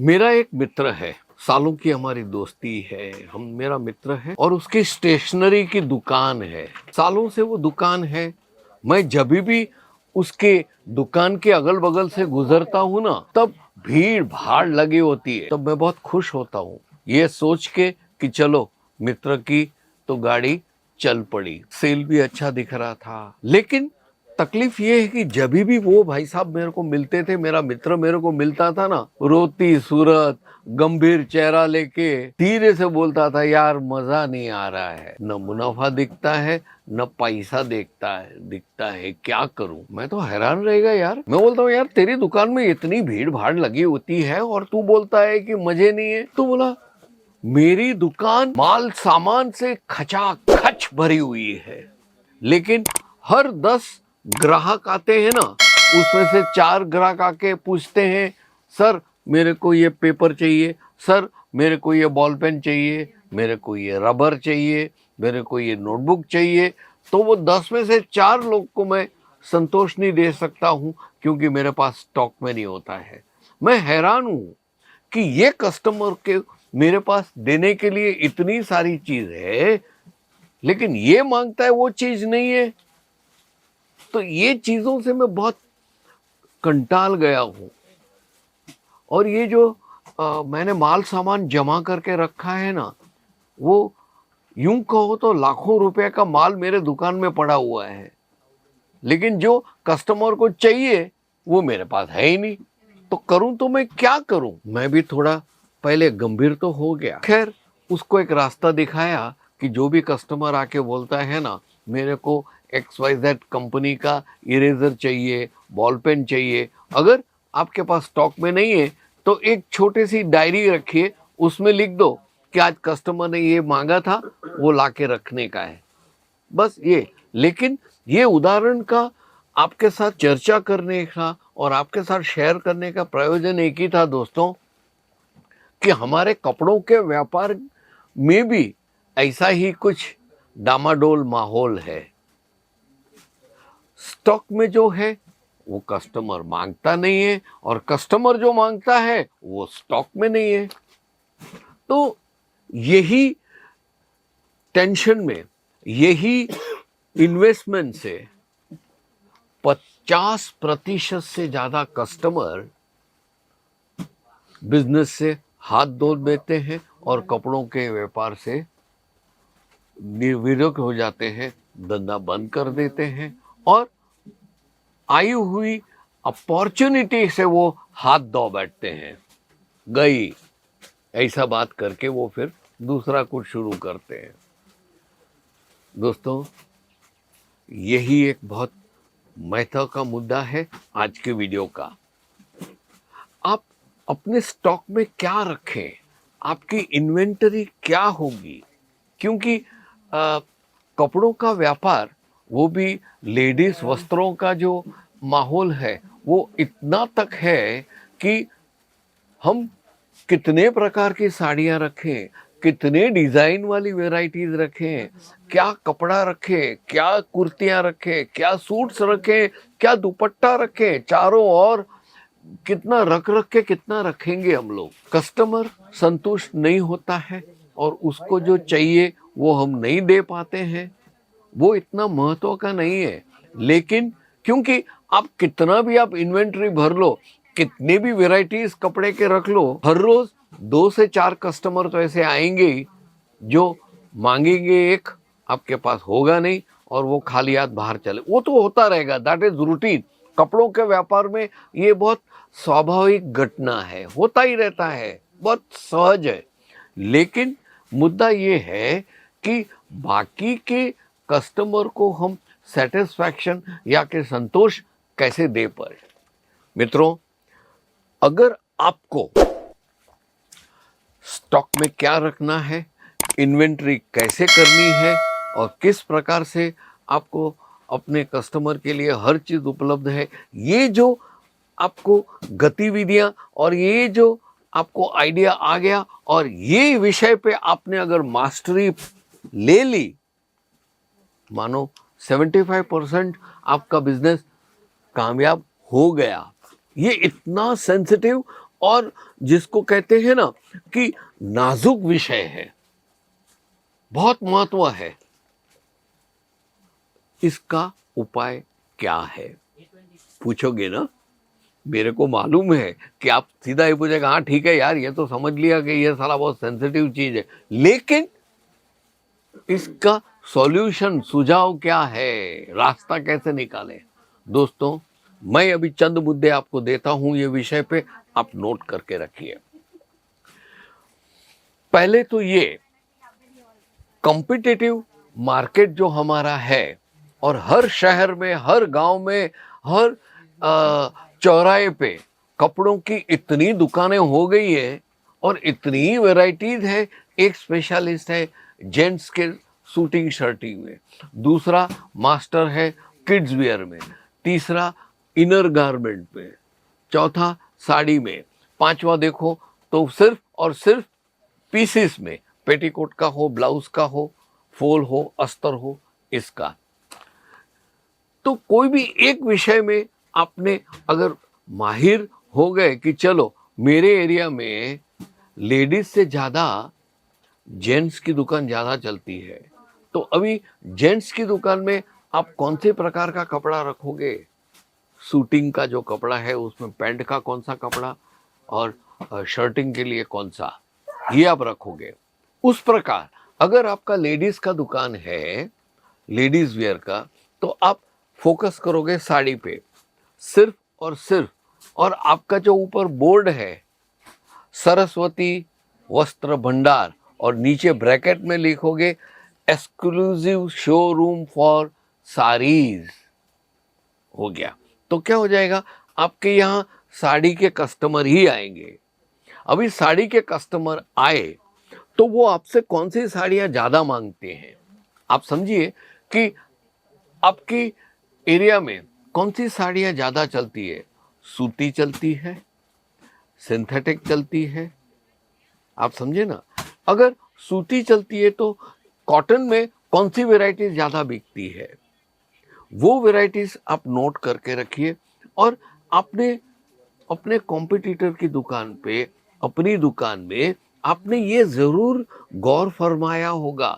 मेरा एक मित्र है, सालों की हमारी दोस्ती है। मेरा मित्र है और उसकी स्टेशनरी की दुकान है। सालों से वो दुकान है। मैं जब भी उसके दुकान के अगल बगल से गुजरता हूँ ना, तब भीड़ भाड़ लगी होती है। तब मैं बहुत खुश होता हूँ, ये सोच के कि चलो मित्र की तो गाड़ी चल पड़ी। सेल भी अच्छा दिख रहा था, लेकिन तकलीफ ये है कि जब भी वो भाई साहब मेरे को मिलते थे, मेरा मित्र मेरे को मिलता था ना, रोती सूरत, गंभीर चेहरा लेके धीरे से बोलता था, यार मजा नहीं आ रहा है, न मुनाफा दिखता है न पैसा दिखता है, क्या करूं। मैं तो हैरान रहेगा यार। मैं बोलता हूँ, यार तेरी दुकान में इतनी भीड़ भाड़ लगी होती है और तू बोलता है कि मजे नहीं है। तो बोला, मेरी दुकान माल सामान से खचाखच भरी हुई है, लेकिन हर 10 ग्राहक आते हैं ना, उसमें से 4 ग्राहक आके पूछते हैं, सर मेरे को ये पेपर चाहिए, सर मेरे को ये बॉल पेन चाहिए, मेरे को ये रबर चाहिए, मेरे को ये नोटबुक चाहिए। तो वो 10 में से 4 लोग को मैं संतोष नहीं दे सकता हूँ, क्योंकि मेरे पास स्टॉक में नहीं होता है। मैं हैरान हूँ कि ये कस्टमर के मेरे पास देने के लिए इतनी सारी चीज है, लेकिन ये मांगता है वो चीज नहीं है। तो ये चीजों से मैं बहुत कंटाल गया हूं। और ये जो मैंने माल सामान जमा करके रखा है ना, वो यूं कहो तो लाखों रुपए का माल मेरे दुकान में पड़ा हुआ है, लेकिन जो कस्टमर को चाहिए वो मेरे पास है ही नहीं। तो करूं तो मैं क्या करूं। मैं भी थोड़ा पहले गंभीर तो हो गया। खैर, उसको एक रास्ता दिखाया कि जो भी कस्टमर आके बोलता है ना, मेरे को XYZ कंपनी का इरेजर चाहिए, बॉल पेन चाहिए, अगर आपके पास स्टॉक में नहीं है तो एक छोटी सी डायरी रखिए, उसमें लिख दो कि आज कस्टमर ने ये मांगा था, वो लाके रखने का है, बस ये। लेकिन ये उदाहरण का आपके साथ चर्चा करने का और आपके साथ शेयर करने का प्रयोजन एक ही था दोस्तों, कि हमारे कपड़ों के व्यापार में भी ऐसा ही कुछ डामाडोल माहौल है। स्टॉक में जो है वो कस्टमर मांगता नहीं है, और कस्टमर जो मांगता है वो स्टॉक में नहीं है। तो यही टेंशन में, यही इन्वेस्टमेंट से 50% से ज्यादा कस्टमर बिजनेस से हाथ धो देते हैं और कपड़ों के व्यापार से निर्विरोध हो जाते हैं, धंधा बंद कर देते हैं, और आई हुई अपॉर्चुनिटी से वो हाथ धो बैठते हैं। गई ऐसा बात करके वो फिर दूसरा कुछ शुरू करते हैं। दोस्तों, यही एक बहुत महत्व का मुद्दा है आज के वीडियो का। आप अपने स्टॉक में क्या रखें, आपकी इन्वेंटरी क्या होगी, क्योंकि कपड़ों का व्यापार, वो भी लेडीज वस्त्रों का जो माहौल है, वो इतना तक है कि हम कितने प्रकार की साड़ियां रखें, कितने डिजाइन वाली वैरायटीज रखें, क्या कपड़ा रखें, क्या कुर्तियां रखें, क्या सूट्स रखें, क्या दुपट्टा रखें, चारों ओर कितना रख के कितना रखेंगे हम लोग। कस्टमर संतुष्ट नहीं होता है और उसको जो चाहिए वो हम नहीं दे पाते हैं। वो इतना महत्व का नहीं है, लेकिन क्योंकि आप कितना भी आप इन्वेंटरी भर लो, कितने भी वैरायटीज कपड़े के रख लो, हर रोज 2 से 4 कस्टमर तो ऐसे आएंगे ही जो मांगेंगे एक, आपके पास होगा नहीं, और वो खाली हाथ बाहर चले। वो तो होता रहेगा, दैट इज रूटीन। कपड़ों के व्यापार में ये बहुत स्वाभाविक घटना है, होता ही रहता है, बहुत सहज है। लेकिन मुद्दा ये है कि बाकी के कस्टमर को हम सेटिस्फैक्शन या के संतोष कैसे दे पाए। मित्रों, अगर आपको स्टॉक में क्या रखना है, इन्वेंटरी कैसे करनी है, और किस प्रकार से आपको अपने कस्टमर के लिए हर चीज उपलब्ध है, ये जो आपको गतिविधियां और ये जो आपको आइडिया आ गया, और ये विषय पे आपने अगर मास्टरी ले ली, मानो 75% आपका बिजनेस कामयाब हो गया। ये इतना सेंसिटिव और जिसको कहते हैं ना कि नाजुक विषय है, बहुत महत्व है, इसका उपाय क्या है पूछोगे ना? मेरे को मालूम है कि आप सीधा ही पूछेगा हाँ ठीक है यार, ये तो समझ लिया कि ये साला बहुत सेंसिटिव चीज है, लेकिन इसका सॉल्यूशन, सुझाव क्या है, रास्ता कैसे निकालें? दोस्तों, मैं अभी चंद मुद्दे आपको देता हूं ये विषय पे, आप नोट करके रखिए। पहले तो ये कॉम्पिटिटिव मार्केट जो हमारा है, और हर शहर में, हर गांव में, हर चौराहे पे कपड़ों की इतनी दुकानें हो गई है और इतनी वैरायटीज है। एक स्पेशलिस्ट है जेंट्स के सूटिंग शर्टिंग में, दूसरा मास्टर है किड्स वियर में, तीसरा इनर गारमेंट में, चौथा साड़ी में, पांचवा देखो तो सिर्फ और सिर्फ पीसेस में, पेटीकोट का हो, ब्लाउज का हो, फॉल हो, अस्तर हो, इसका। तो कोई भी एक विषय में आपने अगर माहिर हो गए कि चलो मेरे एरिया में लेडीज से ज्यादा जेंट्स की दुकान ज्यादा चलती है, तो अभी जेंट्स की दुकान में आप कौन से प्रकार का कपड़ा रखोगे? सूटिंग का जो कपड़ा है उसमें पैंट का कौन सा कपड़ा, और शर्टिंग के लिए कौन सा, ये आप रखोगे। उस प्रकार अगर आपका लेडीज का दुकान है, लेडीज वेयर का, तो आप फोकस करोगे साड़ी पे सिर्फ और सिर्फ, और आपका जो ऊपर बोर्ड है सरस्वती वस्त्र भंडार, और नीचे ब्रैकेट में लिखोगे एक्सक्लूसिव शोरूम फॉर साड़ीज, हो गया। तो क्या हो जाएगा, आपके यहाँ साड़ी के कस्टमर ही आएंगे। अभी साड़ी के कस्टमर आए तो वो आपसे कौन सी साड़ियां ज्यादा मांगते हैं, आप समझिए कि आपकी एरिया में कौन सी साड़ियां ज्यादा चलती है। सूती चलती है, सिंथेटिक चलती है, आप समझे ना। अगर सूती चलती है तो कॉटन में कौन सी वैरायटी ज्यादा बिकती है, वो वैरायटीज आप नोट करके रखिए। और आपने अपने कॉम्पिटिटर की दुकान पे, अपनी दुकान में आपने ये जरूर गौर फरमाया होगा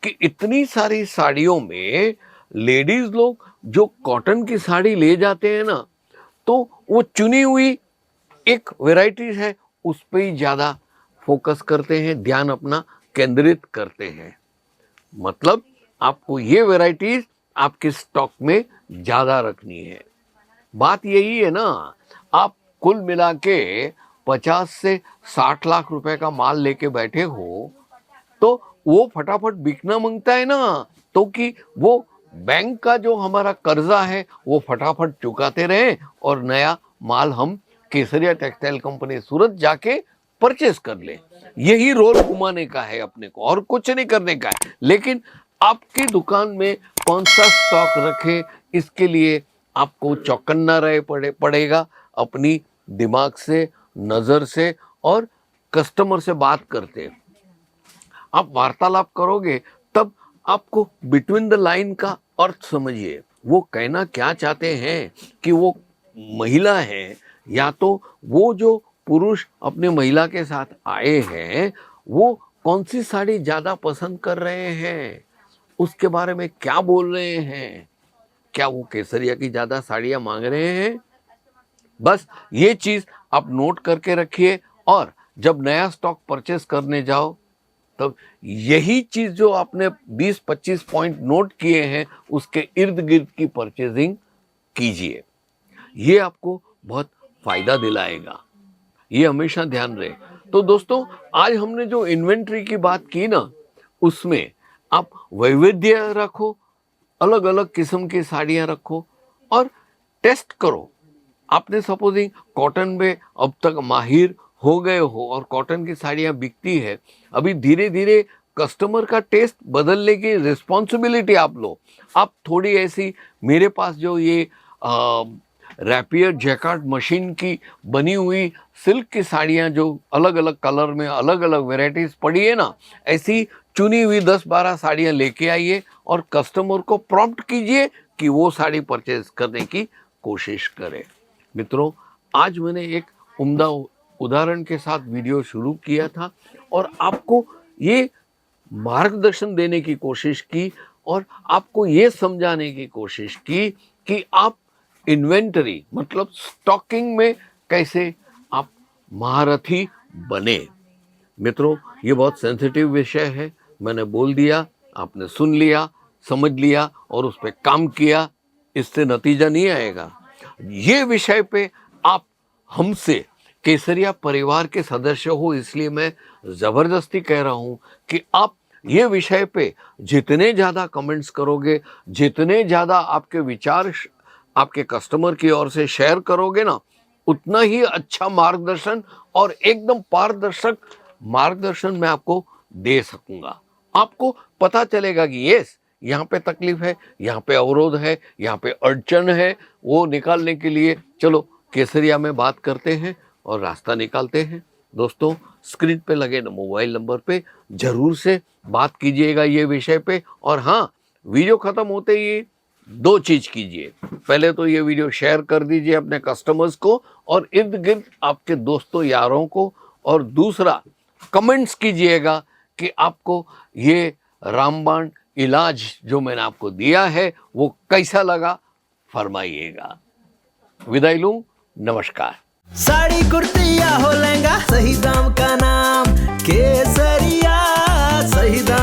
कि इतनी सारी साड़ियों में लेडीज लोग जो कॉटन की साड़ी ले जाते हैं ना, तो वो चुनी हुई एक वैरायटी है उस पे ही ज्यादा फोकस करते हैं, ध्यान अपना केंद्रित करते हैं। मतलब आपको ये वैरायटीज आपके स्टॉक में ज्यादा रखनी है। बात यही है ना, आप कुल मिला के 50 से 60 लाख रुपए का माल लेके बैठे हो, तो वो फटाफट बिकना मांगता है ना, तो कि वो बैंक का जो हमारा कर्जा है वो फटाफट चुकाते रहे और नया माल हम केसरिया टेक्सटाइल कंपनी सूरत जाके परचेस कर ले। यही रोल घुमाने का है अपने को, और कुछ नहीं करने का है। लेकिन आपकी दुकान में कौन सा स्टॉक रखे, इसके लिए आपको चौकन्ना रहे पड़ेगा अपनी दिमाग से, नजर से, और कस्टमर से बात करते आप वार्तालाप करोगे, तब आपको बिटवीन द लाइन का अर्थ समझिए। वो कहना क्या चाहते हैं कि वो महिला है, या तो वो जो पुरुष अपने महिला के साथ आए हैं वो कौन सी साड़ी ज्यादा पसंद कर रहे हैं, उसके बारे में क्या बोल रहे हैं, क्या वो केसरिया की ज्यादा साड़ियां मांग रहे हैं। बस ये चीज आप नोट करके रखिए, और जब नया स्टॉक परचेस करने जाओ तब यही चीज जो आपने 20-25 पॉइंट नोट किए हैं उसके इर्द गिर्द की परचेजिंग कीजिए। ये आपको बहुत फायदा दिलाएगा, ये हमेशा ध्यान रहे। तो दोस्तों, आज हमने जो इन्वेंट्री की बात की ना, उसमें आप वैविध्य रखो, अलग अलग किस्म की साड़ियां रखो और टेस्ट करो। आपने सपोजिंग कॉटन में अब तक माहिर हो गए हो और कॉटन की साड़ियां बिकती है, अभी धीरे धीरे कस्टमर का टेस्ट बदलने की रिस्पॉन्सिबिलिटी आप लो। आप थोड़ी ऐसी, मेरे पास जो ये रैपियर जैकार्ड मशीन की बनी हुई सिल्क की साड़ियां जो अलग अलग कलर में अलग अलग वेराइटीज पड़ी है ना, ऐसी चुनी हुई 10-12 साड़ियां लेके आइए और कस्टमर को प्रॉम्प्ट कीजिए कि वो साड़ी परचेज करने की कोशिश करे। मित्रों, आज मैंने एक उम्दा उदाहरण के साथ वीडियो शुरू किया था और आपको ये मार्गदर्शन देने की कोशिश की और आपको ये समझाने की कोशिश की कि आप इन्वेंटरी मतलब स्टॉकिंग में कैसे आप महारथी बने। मित्रों, ये बहुत सेंसिटिव विषय है, मैंने बोल दिया, आपने सुन लिया, समझ लिया और उस पर काम किया, इससे नतीजा नहीं आएगा। ये विषय पे आप हमसे केसरिया परिवार के सदस्य हो, इसलिए मैं जबरदस्ती कह रहा हूं कि आप ये विषय पे जितने ज्यादा कमेंट्स करोगे, जितने ज्यादा आपके विचार आपके कस्टमर की ओर से शेयर करोगे ना, उतना ही अच्छा मार्गदर्शन और एकदम पारदर्शक मार्गदर्शन मैं आपको दे सकूंगा। आपको पता चलेगा कि यस, यहाँ पे तकलीफ है, यहाँ पे अवरोध है, यहाँ पे अड़चन है, वो निकालने के लिए चलो केसरिया में बात करते हैं और रास्ता निकालते हैं। दोस्तों, स्क्रीन पे लगे मोबाइल नंबर पे जरूर से बात कीजिएगा ये विषय पे। और हाँ, वीडियो खत्म होते ही दो चीज कीजिए। पहले तो ये वीडियो शेयर कर दीजिए अपने कस्टमर्स को और इर्द गिर्द आपके दोस्तों यारों को, और दूसरा कमेंट्स कीजिएगा कि आपको ये रामबाण इलाज जो मैंने आपको दिया है वो कैसा लगा, फरमाइएगा। विदाई लूं, नमस्कार। साड़ी कुर्ती या हो लहंगा, सही दाम का नाम केसरिया, सही दाम।